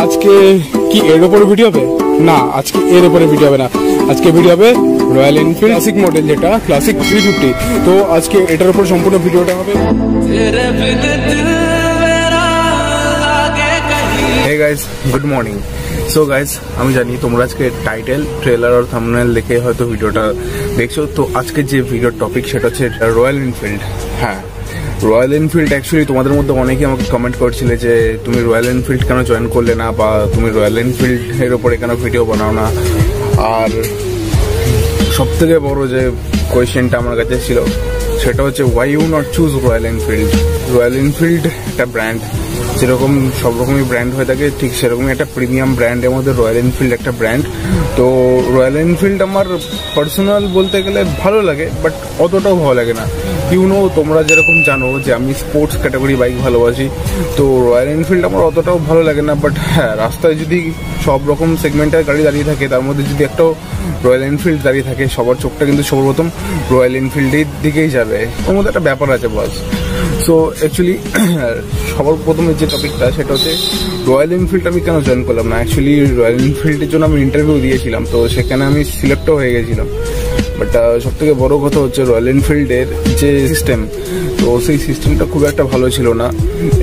আজকে কি এর উপরে ভিডিও হবে না, আজকে এর উপরে ভিডিও হবে না, আজকে ভিডিও হবে রয়্যাল এনফিল্ড ক্লাসিক মডেল, যেটা ক্লাসিক 350। তো আজকে এটার উপর সম্পূর্ণ ভিডিওটা হবে। Hey guys, good morning. So guys, আমি জানি তোমরা আজকে টাইটেল, ট্রেলার আর থাম্বনেল দেখে হয়তো ভিডিওটা দেখছো। তো আজকে যে ভিডিওর টপিক সেটা হচ্ছে রয়্যাল এনফিল্ড। হ্যাঁ, রয়্যাল এনফিল্ড অ্যাকচুয়ালি তোমাদের মধ্যে অনেকেই আমাকে কমেন্ট করছিলে যে তুমি রয়্যাল এনফিল্ড কেন জয়েন করলে না, বা তুমি রয়্যাল এনফিল্ড এর উপরে কেন ভিডিও বানাও না। আর সব থেকে বড় যে কোয়েশ্চেনটা আমার কাছে ছিল সেটা হচ্ছে why you not choose Royal Enfield. Royal Enfield একটা ব্র্যান্ড, যেরকম সব রকমই ব্র্যান্ড হয়ে থাকে ঠিক সেরকমই একটা প্রিমিয়াম ব্র্যান্ডের মধ্যে রয়্যাল এনফিল্ড একটা ব্র্যান্ড। তো রয়্যাল এনফিল্ড আমার পার্সোনাল বলতে গেলে ভালো লাগে, বাট অতটাও ভালো লাগে না। তোমরা যেরকম জানো যে আমি স্পোর্টস ক্যাটাগরি বাইক ভালোবাসি, তো রয়্যাল এনফিল্ড আমার অতটাও ভালো লাগে না। বাট হ্যাঁ, রাস্তায় যদি সব রকম সেগমেন্টের গাড়ি দাঁড়িয়ে থাকে তার মধ্যে যদি একটা রয়্যাল এনফিল্ড দাঁড়িয়ে থাকে, সবার চোখটা কিন্তু সর্বপ্রথম রয়্যাল এনফিল্ডের দিকেই যাবে। ওর মধ্যে একটা ব্যাপার আছে বাস। সো অ্যাকচুয়ালি সবার প্রথমে যে টপিকটা সেটা হচ্ছে রয়্যাল এনফিল্ড আমি কেন জয়েন করলাম না। অ্যাকচুয়ালি রয়্যাল এনফিল্ডের জন্য আমি ইন্টারভিউ দিয়েছিলাম, তো সেখানে আমি সিলেক্টও হয়ে গেছিলাম। বাট সব থেকে বড় কথা হচ্ছে রয়্যাল এনফিল্ডের যে সিস্টেম, তো সেই সিস্টেমটা খুব একটা ভালো ছিল না।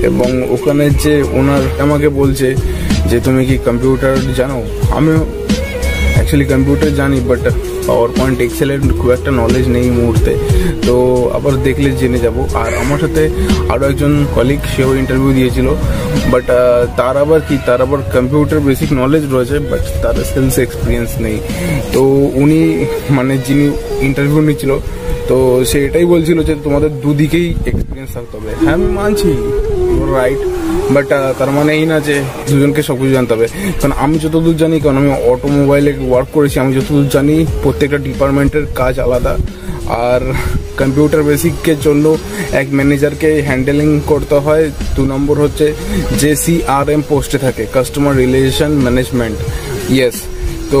এবং ওখানে যে ওনার আমাকে বলছে যে তুমি কি কম্পিউটার জানো, আমিও অ্যাকচুয়ালি কম্পিউটার জানি, বাট পাওয়ার পয়েন্ট এক্সেলের খুব একটা নলেজ নেই এই মুহূর্তে। তো আবার দেখলে জেনে যাব। আর আমার সাথে আরও একজন কলিগ, সেও ইন্টারভিউ দিয়েছিল, বাট তার আবার কম্পিউটার বেসিক নলেজ রয়েছে, বাট তার সেলস এক্সপিরিয়েন্স নেই। তো উনি মানে যিনি ইন্টারভিউ নিচ্ছিল, তো সে এটাই বলছিল যে তোমাদের দুদিকেই এক্সপিরিয়েন্স থাকতে হবে। হ্যাঁ, আমি মানছি, রাইট, বাট তার মানে এই না যে দুজনকে সব কিছু জানতে হবে। কারণ আমি যতদূর জানি, কারণ আমি অটোমোবাইলে ওয়ার্ক করেছি, আমি যতদূর জানি প্রত্যেকটা ডিপার্টমেন্টের কাজ আলাদা। আর কম্পিউটার বেসিকের জন্য এক ম্যানেজারকে হ্যান্ডেলিং করতে হয়। 2 নম্বর হচ্ছে যে CRM পোস্টে থাকে, কাস্টমার রিলেশন ম্যানেজমেন্ট। ইয়েস, তো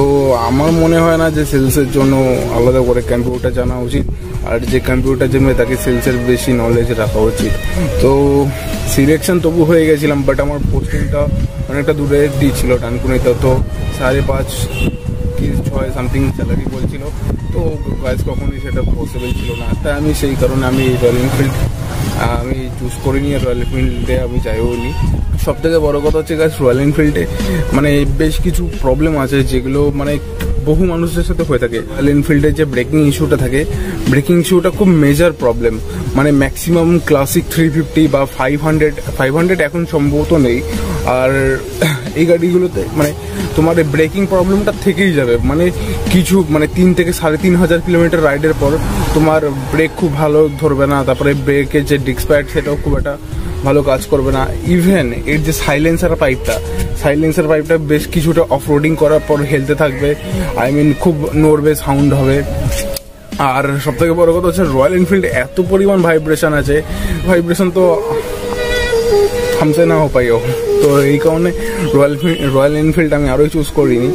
আমার মনে হয় না যে সেলসের জন্য আলাদা করে কম্পিউটার জানা উচিত, আর যে কম্পিউটার জানবে তাকে সেলসের বেশি নলেজ রাখা উচিত। তো সিলেকশন তবু হয়ে গেছিলাম, বাট আমার পোস্টিংটা অনেকটা দূরে দিয়েছিল, ডানকুনিতে। তো 5.5 কি 6 সামথিং স্যালারি বলছিল। তো গাইজ কখনোই সেটা পসিবল ছিল না। তাই আমি সেই কারণে আমি রয়্যাল এনফিল্ড আমি চুজ করিনি, আর রয়্যাল এনফিল্ডে আমি যাইও নি। সব থেকে বড় কথা হচ্ছে গাইজ, রয়্যাল এনফিল্ডে মানে বেশ কিছু প্রবলেম আছে যেগুলো মানে বহু মানুষের সাথে হয়ে থাকে। রয়্যাল এনফিল্ডের যে ব্রেকিং ইস্যুটা থাকে, ব্রেকিং ইস্যুটা খুব মেজর প্রবলেম। মানে ম্যাক্সিমাম ক্লাসিক 350 বা 500 এখন সম্ভবত নেই। আর এই গাড়িগুলোতে মানে তোমার এই ব্রেকিং প্রবলেমটা থেকেই যাবে। মানে কিছু মানে 3 থেকে 3,500 কিলোমিটার রাইডের পর তোমার ব্রেক খুব ভালো ধরবে না, তারপরে ব্রেকের যে ডিস্ক প্যাড সেটাও খুব একটা ভালো কাজ করবে না। ইভেন এর যে সাইলেন্সার পাইপটা বেশ কিছুটা অফ রোডিং করার পর হেলতে থাকবে, খুব নড়বে, সাউন্ড হবে। আর সব থেকে বড় কথা হচ্ছে রয়্যাল এনফিল্ডে এত পরিমাণ ভাইব্রেশন তো থামছে না পাইও। তো এই কারণে রয়্যাল এনফিল্ড আমি আরোই চুজ করিনি।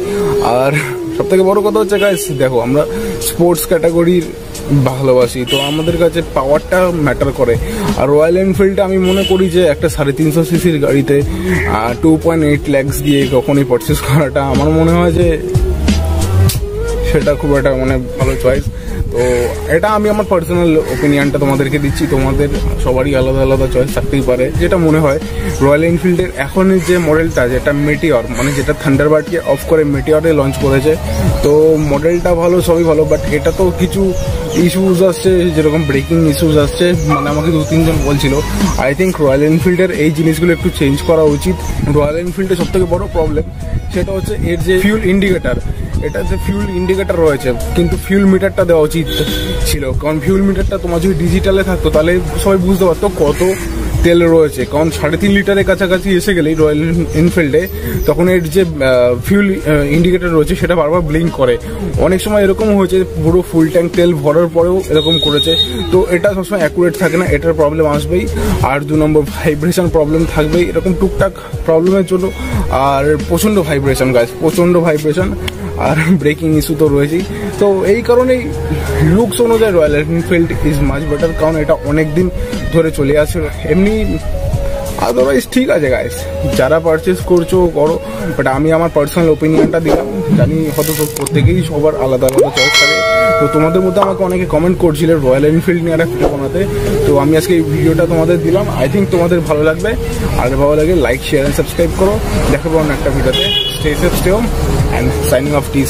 আর সব থেকে বড় কথা হচ্ছে গাইস, দেখো আমরা স্পোর্টস ক্যাটাগরির ভালোবাসি, তো আমাদের কাছে পাওয়ারটা ম্যাটার করে। আর রয়্যাল এনফিল্ডটা আমি মনে করি যে একটা 350 সিসির গাড়িতে 2.8 lakhs দিয়ে কখনই পারচেস করাটা আমার মনে হয় যে সেটা খুব একটা মানে ভালো চয়েস। তো এটা আমি আমার পার্সোনাল ওপিনিয়নটা তোমাদেরকে দিচ্ছি, তোমাদের সবারই আলাদা আলাদা চয়েস থাকতেই পারে। যেটা মনে হয় রয়্যাল এনফিল্ডের এখন যে মডেলটা, যেটা মেটিওর, মানে যেটা থান্ডারবার্ডকে অফ করে মেটিওরে লঞ্চ করেছে, তো মডেলটা ভালো, সবই ভালো, বাট এটা তো কিছু ইস্যুজ আসছে, যেরকম ব্রেকিং ইস্যুজ আসছে। মানে আমাকে 2-3 জন বলছিল, আই থিঙ্ক রয়্যাল এনফিল্ডের এই জিনিসগুলো একটু চেঞ্জ করা উচিত। রয়্যাল এনফিল্ডের সব থেকে বড় প্রবলেম সেটা হচ্ছে এর যে ফিউল ইন্ডিকেটার, এটা যে ফিউল ইন্ডিকেটার রয়েছে, কিন্তু ফিউল মিটারটা দেওয়া উচিত ছিল। কারণ ফিউল মিটারটা তোমার যদি ডিজিটালে থাকতো তাহলে সবাই বুঝতে পারতো কত তেল রয়েছে। কারণ 3.5 লিটারের কাছাকাছি এসে গেলেই রয়্যাল এনফিল্ডে তখন এর যে ফিউল ইন্ডিকেটার রয়েছে সেটা বারবার ব্লিঙ্ক করে। অনেক সময় এরকম হয়েছে পুরো ফুল ট্যাঙ্ক তেল ভরার পরেও এরকম করেছে। তো এটা সবসময় অ্যাকুরেট থাকে না, এটার প্রবলেম আসবেই। আর 2 নম্বর ভাইব্রেশন প্রবলেম থাকবেই, এরকম টুকটাক প্রবলেমের জন্য। আর প্রচণ্ড ভাইব্রেশন আর ব্রেকিং ইস্যু তো রয়েছেই। তো এই কারণেই লুকস অনুযায়ী royal Enfield is much better, কারণ এটা অনেক দিন ধরে চলে আসছে। এমনি আদারওয়াইজ ঠিক আছে গাইস, যারা পারচেস করছো করো, বাট আমি আমার পার্সোনাল ওপিনিয়নটা দিলাম। জানি হয়তো প্রত্যেকেই সবার আলাদা আলাদা চয়েস থাকে। তো তোমাদের মধ্যে আমাকে অনেকে কমেন্ট করছিলে রয়্যাল এনফিল্ড নিয়ে একটা ভিডিও বানাতে, তো আমি আজকে এই ভিডিওটা তোমাদের দিলাম। আই থিঙ্ক তোমাদের ভালো লাগবে। আর ভালো লাগে লাইক শেয়ার এন্ড সাবস্ক্রাইব করো। দেখাবো অন্য একটা ভিডিওতে। Stay safe, stay home and signing off T